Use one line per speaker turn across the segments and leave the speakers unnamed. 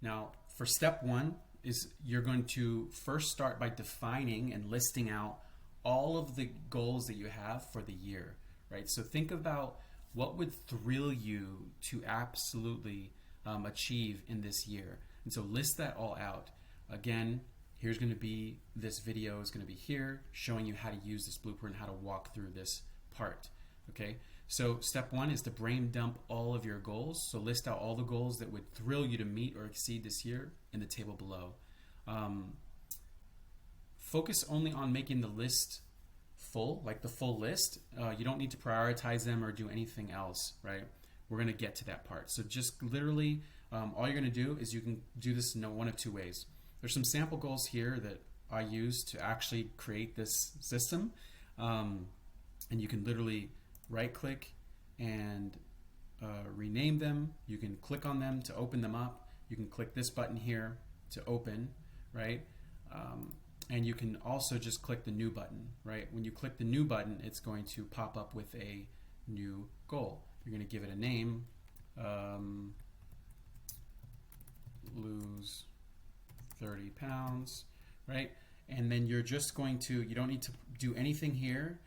Now, for step one is you're going to first start by defining and listing out all of the goals that you have for the year, right? So think about what would thrill you to absolutely achieve in this year. And so list that all out. Again, here's going to be, this video is going to be here showing you how to use this blueprint, how to walk through this part. Okay, so step one is to brain dump all of your goals. So list out all the goals that would thrill you to meet or exceed this year in the table below. Focus only on making the list full, like the full list. You don't need to prioritize them or do anything else, right? We're going to get to that part. So just literally, all you're going to do is you can do this in one of two ways. There's some sample goals here that I use to actually create this system. And you can literally right click and rename them. You can click on them to open them up. You can click this button here to open, right? And you can also just click the new button, right? When you click the new button, it's going to pop up with a new goal. You're going to give it a name, lose 30 pounds, right? And then you're just going to, you don't need to do anything here,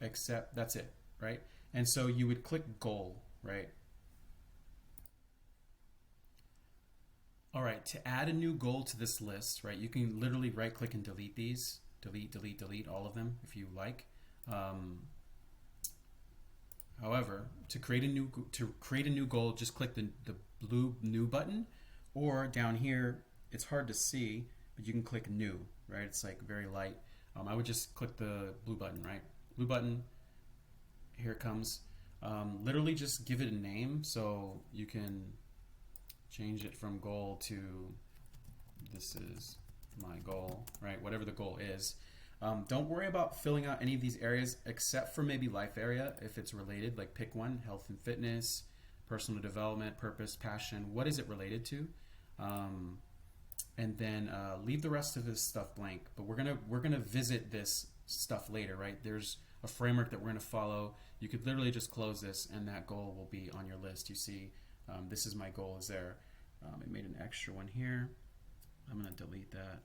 except that's it, right? And so you would click goal, right? All right, to add a new goal to this list, right, you can literally right click and delete these, delete all of them if you like. However, to create a new goal, just click the blue new button, or down here, it's hard to see, but you can click new, right? It's like very light. I would just click the blue button, right? Blue button, here it comes. Literally just give it a name, so you can change it from goal to this is my goal, right? Whatever the goal is. Don't worry about filling out any of these areas except for maybe life area if it's related, like pick one, health and fitness, personal development, purpose, passion, what is it related to? And then leave the rest of this stuff blank. But we're gonna visit this stuff later, right? There's a framework that we're gonna follow. You could literally just close this and that goal will be on your list. You see, this is my goal is there. I made an extra one here. I'm gonna delete that.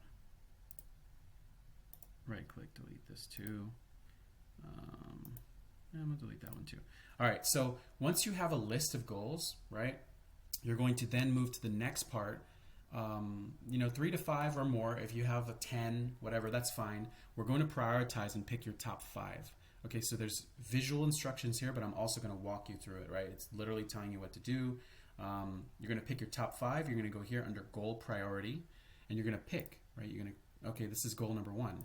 Right click, delete this too. I'm gonna delete that one too. All right, so once you have a list of goals, right, you're going to then move to the next part. 3 to 5 or more. If you have a 10, whatever, that's fine. We're going to prioritize and pick your top 5. Okay, so there's visual instructions here, but I'm also going to walk you through it, right? It's literally telling you what to do. You're going to pick your top 5. You're going to go here under goal priority, and you're going to pick, right? You're going to, okay, this is goal number 1.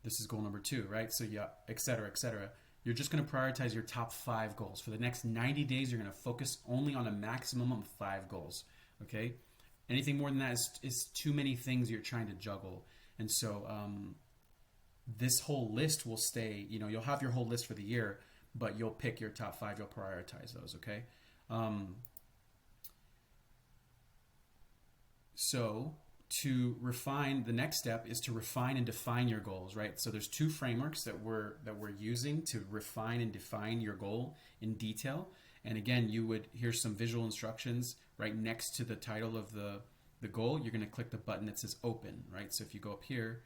This is goal number 2, right? So yeah, et cetera, et cetera. You're just going to prioritize your top 5 goals. For the next 90 days, you're going to focus only on a maximum of 5 goals, okay? Anything more than that is too many things you're trying to juggle. And so this whole list will stay, you'll have your whole list for the year, but you'll pick your top 5, you'll prioritize those, okay? So to refine, the next step is to refine and define your goals, right? So there's 2 frameworks that we're using to refine and define your goal in detail. And again, here's some visual instructions right next to the title of the goal. You're going to click the button that says open, right? So if you go up here,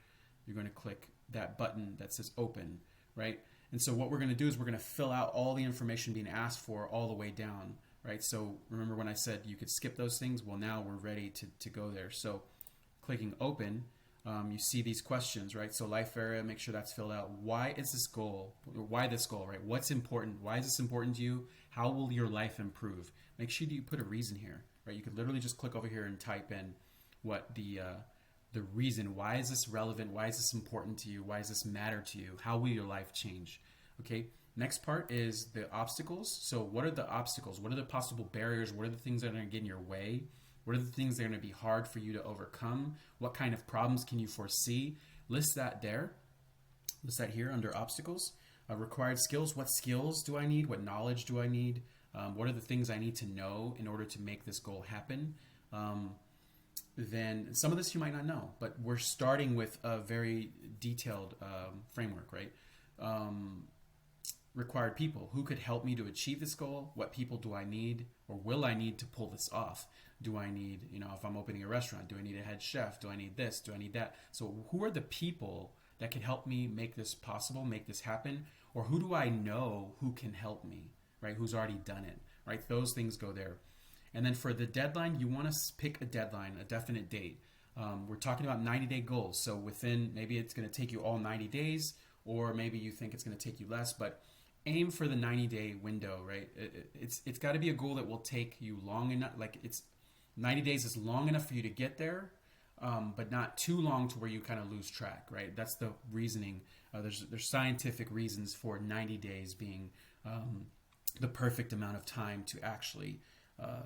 you're going to click that button that says open, right? And so what we're going to do is we're going to fill out all the information being asked for all the way down, right? So remember when I said you could skip those things? Well, now we're ready to go there. So clicking open, you see these questions, right? So life area, make sure that's filled out. Why is this goal? Why this goal, right? What's important? Why is this important to you? How will your life improve? Make sure you put a reason here, right? You could literally just click over here and type in what the reason. Why is this relevant? Why is this important to you? Why does this matter to you? How will your life change? Okay. Next part is the obstacles. So what are the obstacles? What are the possible barriers? What are the things that are going to get in your way? What are the things that are going to be hard for you to overcome? What kind of problems can you foresee? List that there. List that here under obstacles. Required skills. What skills do I need? What knowledge do I need? What are the things I need to know in order to make this goal happen? Then some of this you might not know, but we're starting with a very detailed framework, right? required people. Who could help me to achieve this goal? What people do I need or will I need to pull this off? Do I need, if I'm opening a restaurant, do I need a head chef? Do I need this? Do I need that? So who are the people that can help me make this possible, make this happen? Or who do I know who can help me, right? Who's already done it, right? Those things go there. And then for the deadline, you want to pick a deadline, a definite date. We're talking about 90-day goals. So within, maybe it's going to take you all 90 days, or maybe you think it's going to take you less, but aim for the 90-day window, right? It's got to be a goal that will take you long enough. Like 90 days is long enough for you to get there, but not too long to where you kind of lose track, right? That's the reasoning. There's scientific reasons for 90 days being the perfect amount of time to actually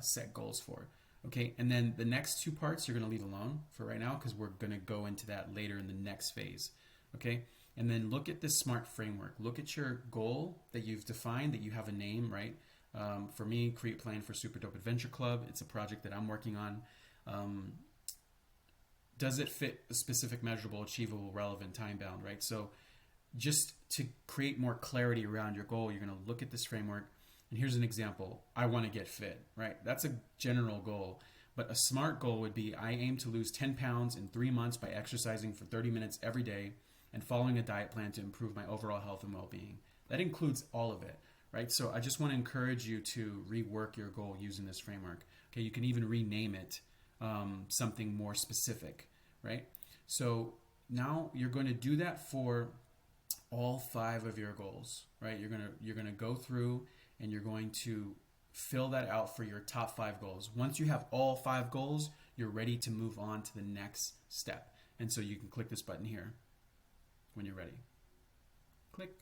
set goals for. Okay, and then the next two parts you're going to leave alone for right now because we're going to go into that later in the next phase. Okay, and then look at this SMART framework. Look at your goal that you've defined, that you have a name, right? For me, Create Plan for Super Dope Adventure Club. It's a project that I'm working on. Does it fit a specific, measurable, achievable, relevant, time bound, right? So just to create more clarity around your goal, you're going to look at this framework. And here's an example. I want to get fit, right? That's a general goal. But a SMART goal would be, I aim to lose 10 pounds in 3 months by exercising for 30 minutes every day and following a diet plan to improve my overall health and well-being. That includes all of it, right? So I just want to encourage you to rework your goal using this framework. Okay, you can even rename it something more specific, right? So now you're going to do that for all 5 of your goals, right? You're gonna go through and you're going to fill that out for your top 5 goals. Once you have all 5 goals, you're ready to move on to the next step. And so you can click this button here when you're ready. Click.